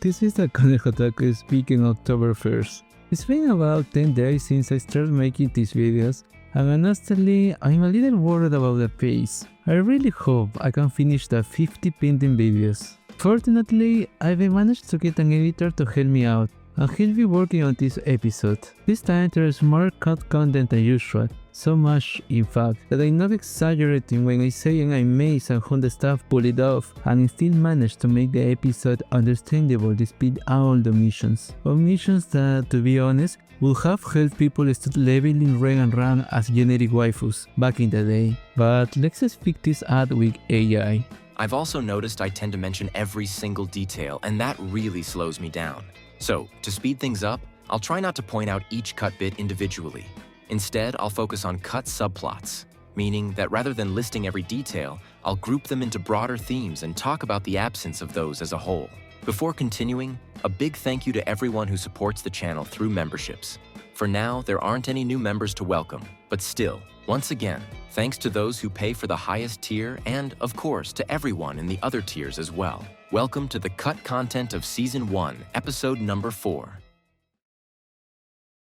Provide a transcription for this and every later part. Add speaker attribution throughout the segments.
Speaker 1: This is Akane Hotaku speaking October 1st. It's been about 10 days since I started making these videos, and honestly, I'm a little worried about the pace. I really hope I can finish the 50 pending videos. Fortunately, I've managed to get an editor to help me out, and he'll be working on this episode. This time there's more cut content than usual, so much in fact that I'm not exaggerating when I say I'm amazed at how the staff pulled it off and still managed to make the episode understandable despite all the omissions. Omissions that, to be honest, would have helped people start leveling Ren and Ran as generic waifus back in the day. But let's just fix this ad with AI.
Speaker 2: I've also noticed I tend to mention every single detail, and that really slows me down. So, to speed things up, I'll try not to point out each cut bit individually. Instead, I'll focus on cut subplots, meaning that rather than listing every detail, I'll group them into broader themes and talk about the absence of those as a whole. Before continuing, a big thank you to everyone who supports the channel through memberships. For now, there aren't any new members to welcome, but still, once again, thanks to those who pay for the highest tier and, of course, to everyone in the other tiers as well. Welcome to the cut content of Season 1, Episode number 4.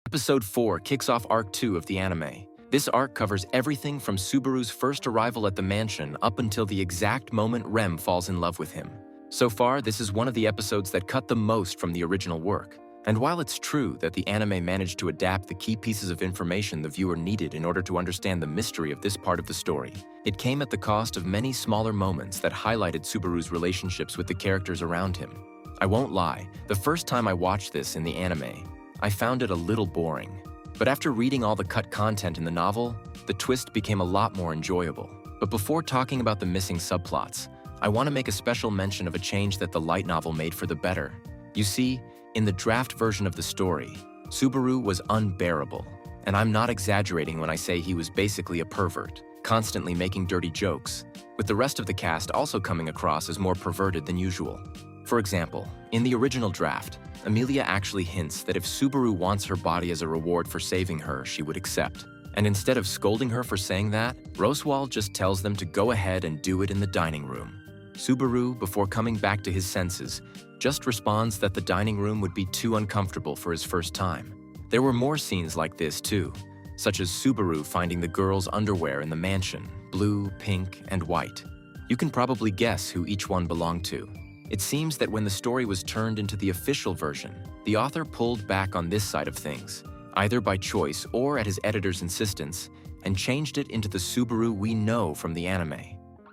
Speaker 2: Episode 4 kicks off Arc 2 of the anime. This arc covers everything from Subaru's first arrival at the mansion up until the exact moment Rem falls in love with him. So far, this is one of the episodes that cut the most from the original work. And while it's true that the anime managed to adapt the key pieces of information the viewer needed in order to understand the mystery of this part of the story, it came at the cost of many smaller moments that highlighted Subaru's relationships with the characters around him. I won't lie, the first time I watched this in the anime, I found it a little boring. But after reading all the cut content in the novel, the twist became a lot more enjoyable. But before talking about the missing subplots, I want to make a special mention of a change that the light novel made for the better. You see, in the draft version of the story, Subaru was unbearable. And I'm not exaggerating when I say he was basically a pervert, constantly making dirty jokes, with the rest of the cast also coming across as more perverted than usual. For example, in the original draft, Emilia actually hints that if Subaru wants her body as a reward for saving her, she would accept. And instead of scolding her for saying that, Roswell just tells them to go ahead and do it in the dining room. Subaru, before coming back to his senses, just responds that the dining room would be too uncomfortable for his first time. There were more scenes like this too, such as Subaru finding the girls' underwear in the mansion, blue, pink, and white. You can probably guess who each one belonged to. It seems that when the story was turned into the official version, the author pulled back on this side of things, either by choice or at his editor's insistence, and changed it into the Subaru we know from the anime.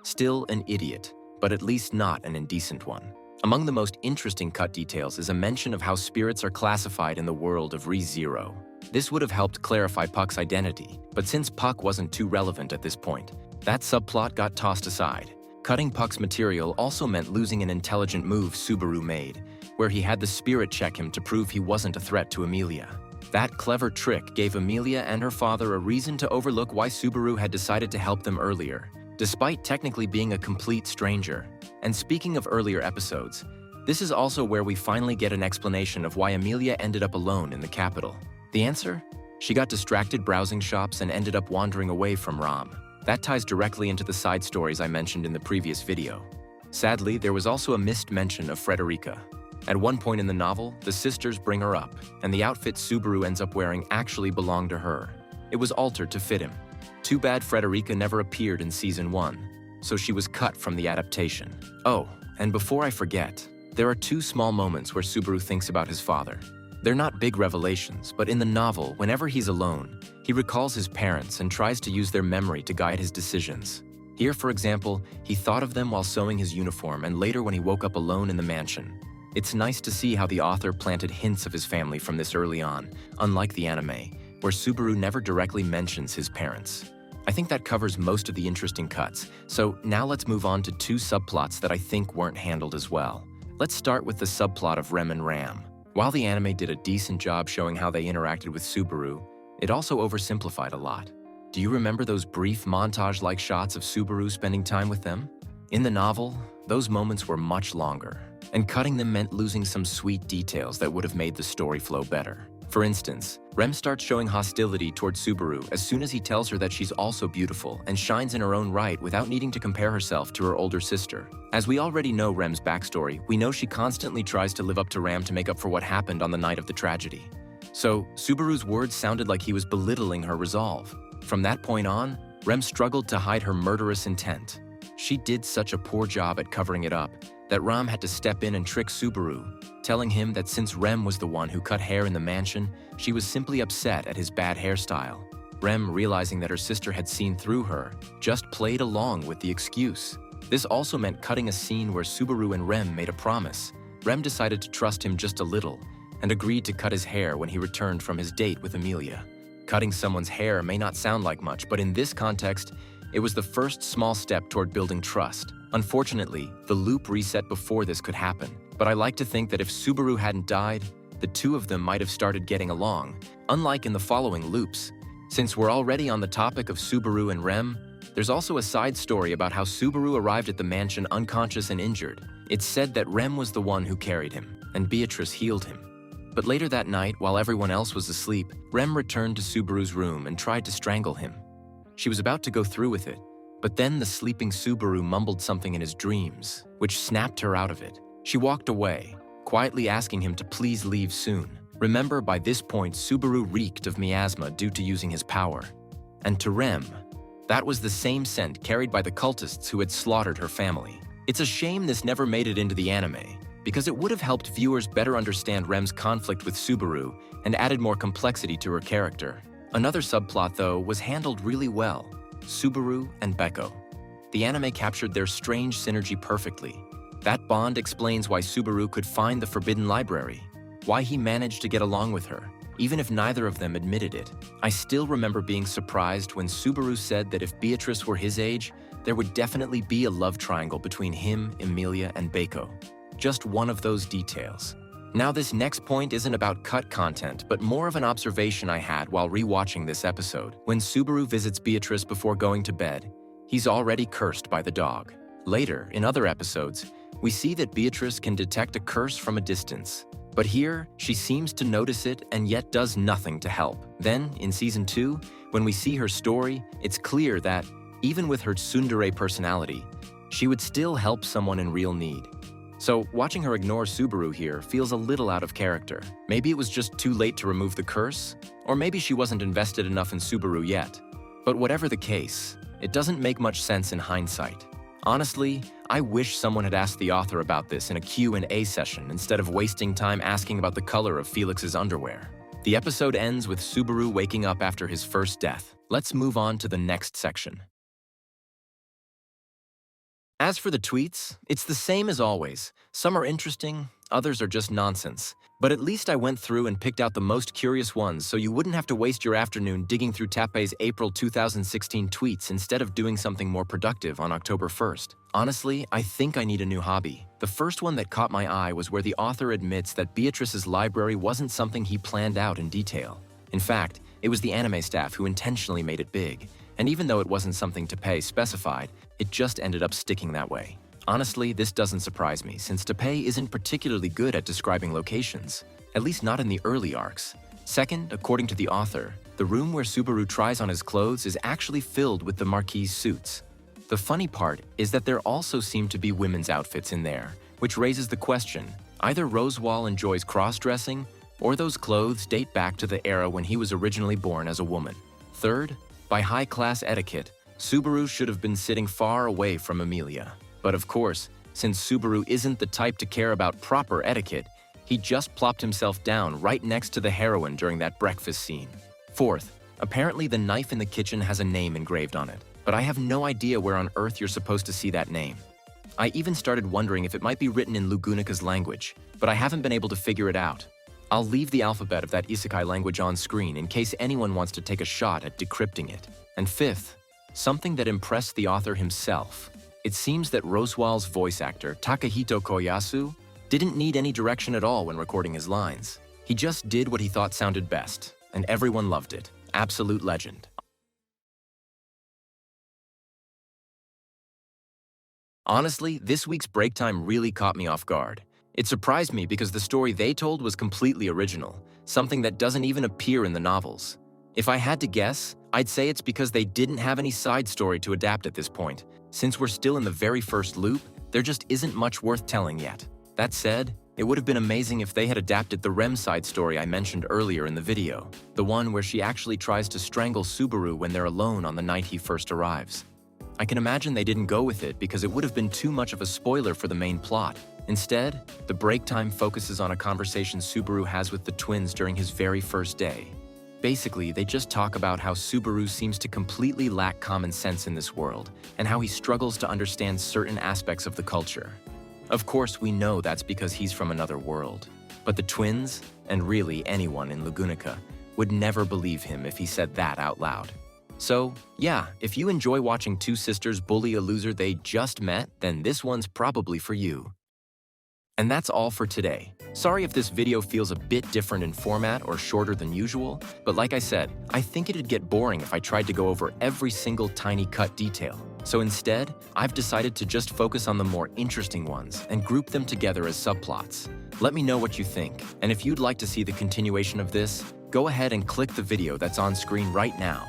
Speaker 2: Still an idiot, but at least not an indecent one. Among the most interesting cut details is a mention of how spirits are classified in the world of ReZero. This would have helped clarify Puck's identity, but since Puck wasn't too relevant at this point, that subplot got tossed aside. Cutting Puck's material also meant losing an intelligent move Subaru made, where he had the spirit check him to prove he wasn't a threat to Emilia. That clever trick gave Emilia and her father a reason to overlook why Subaru had decided to help them earlier, despite technically being a complete stranger. And speaking of earlier episodes, this is also where we finally get an explanation of why Emilia ended up alone in the capital. The answer? She got distracted browsing shops and ended up wandering away from Ram. That ties directly into the side stories I mentioned in the previous video. Sadly, there was also a missed mention of Frederica. At one point in the novel, the sisters bring her up, and the outfit Subaru ends up wearing actually belonged to her. It was altered to fit him. Too bad Frederica never appeared in Season 1, so she was cut from the adaptation. Oh, and before I forget, there are two small moments where Subaru thinks about his father. They're not big revelations, but in the novel, whenever he's alone, he recalls his parents and tries to use their memory to guide his decisions. Here, for example, he thought of them while sewing his uniform and later when he woke up alone in the mansion. It's nice to see how the author planted hints of his family from this early on, unlike the anime, where Subaru never directly mentions his parents. I think that covers most of the interesting cuts, so now let's move on to two subplots that I think weren't handled as well. Let's start with the subplot of Rem and Ram. While the anime did a decent job showing how they interacted with Subaru, it also oversimplified a lot. Do you remember those brief montage-like shots of Subaru spending time with them? In the novel, those moments were much longer, and cutting them meant losing some sweet details that would have made the story flow better. For instance, Rem starts showing hostility towards Subaru as soon as he tells her that she's also beautiful and shines in her own right without needing to compare herself to her older sister. As we already know Rem's backstory, we know she constantly tries to live up to Ram to make up for what happened on the night of the tragedy. So, Subaru's words sounded like he was belittling her resolve. From that point on, Rem struggled to hide her murderous intent. She did such a poor job at covering it up that Ram had to step in and trick Subaru, telling him that since Rem was the one who cut hair in the mansion, she was simply upset at his bad hairstyle. Rem, realizing that her sister had seen through her, just played along with the excuse. This also meant cutting a scene where Subaru and Rem made a promise. Rem decided to trust him just a little and agreed to cut his hair when he returned from his date with Amelia. Cutting someone's hair may not sound like much, but in this context, it was the first small step toward building trust. Unfortunately, the loop reset before this could happen, but I like to think that if Subaru hadn't died, the two of them might have started getting along, unlike in the following loops. Since we're already on the topic of Subaru and Rem, there's also a side story about how Subaru arrived at the mansion unconscious and injured. It's said that Rem was the one who carried him, and Beatrice healed him. But later that night, while everyone else was asleep, Rem returned to Subaru's room and tried to strangle him. She was about to go through with it, but then the sleeping Subaru mumbled something in his dreams, which snapped her out of it. She walked away, quietly asking him to please leave soon. Remember, by this point, Subaru reeked of miasma due to using his power. And to Rem, that was the same scent carried by the cultists who had slaughtered her family. It's a shame this never made it into the anime, because it would have helped viewers better understand Rem's conflict with Subaru and added more complexity to her character. Another subplot, though, was handled really well: Subaru and Beko. The anime captured their strange synergy perfectly. That bond explains why Subaru could find the Forbidden Library, why he managed to get along with her, even if neither of them admitted it. I still remember being surprised when Subaru said that if Beatrice were his age, there would definitely be a love triangle between him, Emilia, and Beko. Just one of those details. Now, this next point isn't about cut content, but more of an observation I had while rewatching this episode. When Subaru visits Beatrice before going to bed, he's already cursed by the dog. Later, in other episodes, we see that Beatrice can detect a curse from a distance. But here, she seems to notice it and yet does nothing to help. Then, in Season 2, when we see her story, it's clear that, even with her tsundere personality, she would still help someone in real need. So, watching her ignore Subaru here feels a little out of character. Maybe it was just too late to remove the curse, or maybe she wasn't invested enough in Subaru yet. But whatever the case, it doesn't make much sense in hindsight. Honestly, I wish someone had asked the author about this in a Q&A session instead of wasting time asking about the color of Felix's underwear. The episode ends with Subaru waking up after his first death. Let's move on to the next section. As for the tweets, it's the same as always. Some are interesting, others are just nonsense. But at least I went through and picked out the most curious ones so you wouldn't have to waste your afternoon digging through Tappei's April 2016 tweets instead of doing something more productive on October 1st. Honestly, I think I need a new hobby. The first one that caught my eye was where the author admits that Beatrice's library wasn't something he planned out in detail. In fact, it was the anime staff who intentionally made it big. And even though it wasn't something Tappei specified, it just ended up sticking that way. Honestly, this doesn't surprise me, since Tappei isn't particularly good at describing locations, at least not in the early arcs. Second, according to the author, the room where Subaru tries on his clothes is actually filled with the Marquis suits. The funny part is that there also seem to be women's outfits in there, which raises the question, either Rosewall enjoys cross-dressing, or those clothes date back to the era when he was originally born as a woman. Third, by high-class etiquette, Subaru should have been sitting far away from Emilia. But of course, since Subaru isn't the type to care about proper etiquette, he just plopped himself down right next to the heroine during that breakfast scene. Fourth, apparently the knife in the kitchen has a name engraved on it, but I have no idea where on earth you're supposed to see that name. I even started wondering if it might be written in Lugunica's language, but I haven't been able to figure it out. I'll leave the alphabet of that isekai language on screen in case anyone wants to take a shot at decrypting it. And fifth, something that impressed the author himself. It seems that Rosewall's voice actor, Takahito Koyasu, didn't need any direction at all when recording his lines. He just did what he thought sounded best, and everyone loved it. Absolute legend. Honestly, this week's break time really caught me off guard. It surprised me because the story they told was completely original, something that doesn't even appear in the novels. If I had to guess, I'd say it's because they didn't have any side story to adapt at this point. Since we're still in the very first loop, there just isn't much worth telling yet. That said, it would have been amazing if they had adapted the Rem side story I mentioned earlier in the video, the one where she actually tries to strangle Subaru when they're alone on the night he first arrives. I can imagine they didn't go with it because it would have been too much of a spoiler for the main plot. Instead, the break time focuses on a conversation Subaru has with the twins during his very first day. Basically, they just talk about how Subaru seems to completely lack common sense in this world, and how he struggles to understand certain aspects of the culture. Of course, we know that's because he's from another world. But the twins, and really anyone in Lagunica, would never believe him if he said that out loud. So, yeah, if you enjoy watching two sisters bully a loser they just met, then this one's probably for you. And that's all for today. Sorry if this video feels a bit different in format or shorter than usual, but like I said, I think it'd get boring if I tried to go over every single tiny cut detail. So instead, I've decided to just focus on the more interesting ones and group them together as subplots. Let me know what you think, and if you'd like to see the continuation of this, go ahead and click the video that's on screen right now.